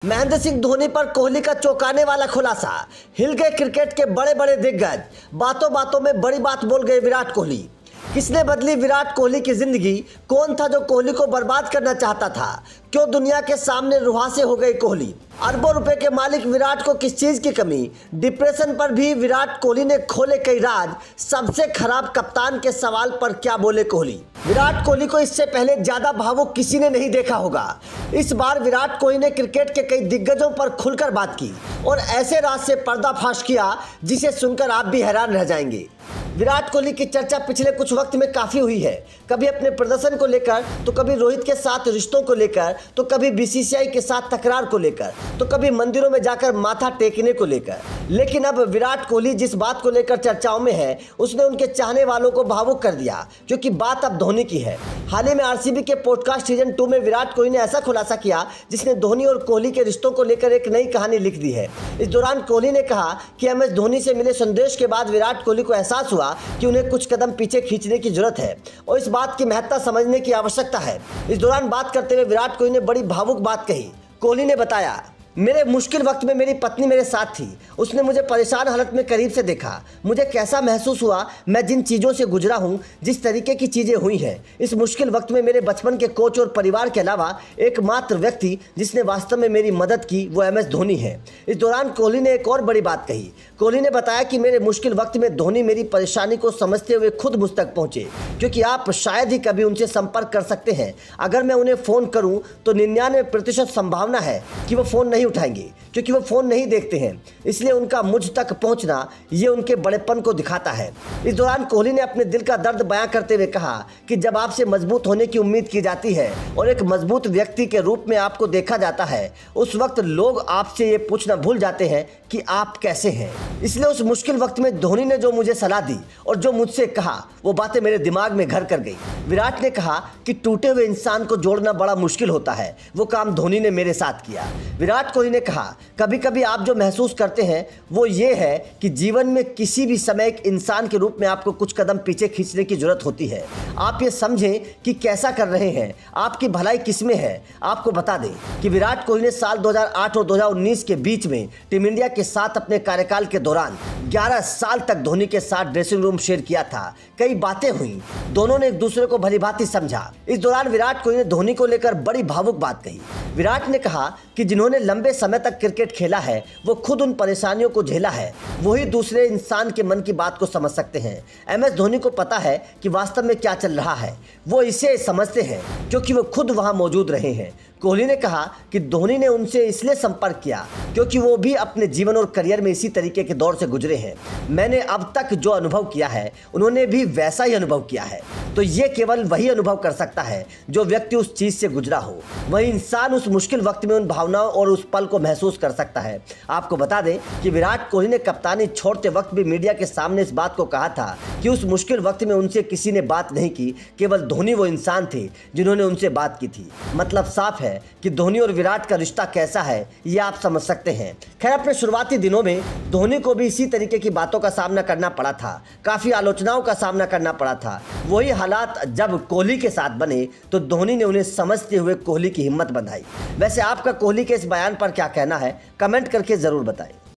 महेंद्र सिंह धोनी पर कोहली का चौंकाने वाला खुलासा। हिल गए क्रिकेट के बड़े बड़े दिग्गज। बातों बातों में बड़ी बात बोल गए विराट कोहली। किसने बदली विराट कोहली की जिंदगी? कौन था जो कोहली को बर्बाद करना चाहता था? क्यों दुनिया के सामने रुहासे हो गए कोहली? अरबों रुपए के मालिक विराट को किस चीज की कमी? डिप्रेशन पर भी विराट कोहली ने खोले कई राज। सबसे खराब कप्तान के सवाल पर क्या बोले कोहली? विराट कोहली को इससे पहले ज्यादा भावुक किसी ने नहीं देखा होगा। इस बार विराट कोहली ने क्रिकेट के कई दिग्गजों पर खुलकर बात की और ऐसे राज से पर्दाफाश किया जिसे सुनकर आप भी हैरान रह जाएंगे। विराट कोहली की चर्चा पिछले कुछ वक्त में काफी हुई है। कभी अपने प्रदर्शन को लेकर, तो कभी रोहित के साथ रिश्तों को लेकर, तो कभी बीसीसीआई के साथ तकरार को लेकर, तो कभी मंदिरों में जाकर माथा टेकने को लेकर। लेकिन अब विराट कोहली जिस बात को लेकर चर्चाओं में है, उसने उनके चाहने वालों को भावुक कर दिया, क्योंकि बात अब धोनी की है। हाल ही में आरसीबी के पॉडकास्ट सीजन 2 में विराट कोहली ने ऐसा खुलासा किया जिसने धोनी और कोहली के रिश्तों को लेकर एक नई कहानी लिख दी है। इस दौरान कोहली ने कहा कि एमएस धोनी से मिले संदेश के बाद विराट कोहली को एहसास हुआ कि उन्हें कुछ कदम पीछे खींचने की जरूरत है और इस बात की महत्ता समझने की आवश्यकता है। इस दौरान बात करते हुए विराट कोहली ने बड़ी भावुक बात कही। कोहली ने बताया, मेरे मुश्किल वक्त में मेरी पत्नी मेरे साथ थी। उसने मुझे परेशान हालत में करीब से देखा। मुझे कैसा महसूस हुआ, मैं जिन चीज़ों से गुजरा हूँ, जिस तरीके की चीज़ें हुई हैं, इस मुश्किल वक्त में मेरे बचपन के कोच और परिवार के अलावा एकमात्र व्यक्ति जिसने वास्तव में मेरी मदद की वो एमएस धोनी है। इस दौरान कोहली ने एक और बड़ी बात कही। कोहली ने बताया कि मेरे मुश्किल वक्त में धोनी मेरी परेशानी को समझते हुए खुद मुझ तक पहुँचे, क्योंकि आप शायद ही कभी उनसे संपर्क कर सकते हैं। अगर मैं उन्हें फ़ोन करूँ तो 99% संभावना है कि वो फ़ोन नहीं उठाएंगे, क्योंकि वो फोन नहीं देखते हैं। इसलिए उनका मुझ तक पहुंचना ये उनके बड़ेपन को दिखाता है। इस दौरान कोहली ने अपने दिल का दर्द बयां करते हुए कहा कि जब आपसे मजबूत होने की उम्मीद की जाती है और एक मजबूत व्यक्ति के रूप में आपको देखा जाता है, उस वक्त लोग आपसे ये पूछना भूल जाते हैं कि आप कैसे हैं। इसलिए उस मुश्किल वक्त में धोनी ने जो मुझे सलाह दी और जो मुझसे कहा, वो बातें मेरे दिमाग में घर कर गई। विराट ने कहा कि टूटे हुए इंसान को जोड़ना बड़ा मुश्किल होता है। वो काम धोनी ने मेरे साथ किया। विराट कोहली ने कहा, कभी कभी आप जो महसूस करते हैं वो ये है कि जीवन में किसी भी समय एक इंसान के रूप में आपको कुछ कदम पीछे खींचने की जरूरत होती है। आप ये समझें कि कैसा कर रहे हैं, आपकी भलाई किसमें है। आपको बता दें कि विराट कोहली ने साल 2008 और 2019 के बीच में टीम इंडिया के साथ अपने कार्यकाल के दौरान 11 साल तक धोनी के साथ ड्रेसिंग रूम शेयर किया था। कई बातें हुई, दोनों ने एक दूसरे को भलीभांति समझा। इस दौरान विराट कोहली ने धोनी को लेकर बड़ी भावुक बात कही। विराट ने कहा कि जिन्होंने लंबे समय तक क्रिकेट खेला है, वो खुद उन परेशानियों को झेला है, वही दूसरे इंसान के मन की बात को समझ सकते हैं। एमएस धोनी को पता है कि वास्तव में क्या चल रहा है। वो इसे समझते हैं क्योंकि वो खुद वहां मौजूद रहे हैं। कोहली ने कहा कि धोनी ने उनसे इसलिए संपर्क किया क्योंकि वो भी अपने जीवन और करियर में इसी तरीके के दौर से गुजरे हैं। मैंने अब तक जो अनुभव किया है, उन्होंने भी वैसा ही अनुभव किया है। तो ये केवल वही अनुभव कर सकता है जो व्यक्ति उस चीज से गुजरा हो। वही इंसान उस मुश्किल वक्त में उन भावनाओं और उस पल को महसूस कर सकता है। आपको बता दें कि विराट कोहली ने कप्तानी छोड़ते वक्त भी मीडिया के सामने इस बात को कहा था कि उस मुश्किल वक्त में उनसे किसी ने बात नहीं की, केवल धोनी वो इंसान थे जिन्होंने उनसे बात की थी। मतलब साफ है कि धोनी और विराट का रिश्ता कैसा है, ये आप समझ सकते हैं। खैर, अपने शुरुआती दिनों में धोनी को भी इसी तरीके की बातों का सामना करना पड़ा था, काफी आलोचनाओं का सामना करना पड़ा था। वही हालात जब कोहली के साथ बने तो धोनी ने उन्हें समझते हुए कोहली की हिम्मत बंधाई। वैसे आपका कोहली के इस बयान पर क्या कहना है, कमेंट करके जरूर बताएं।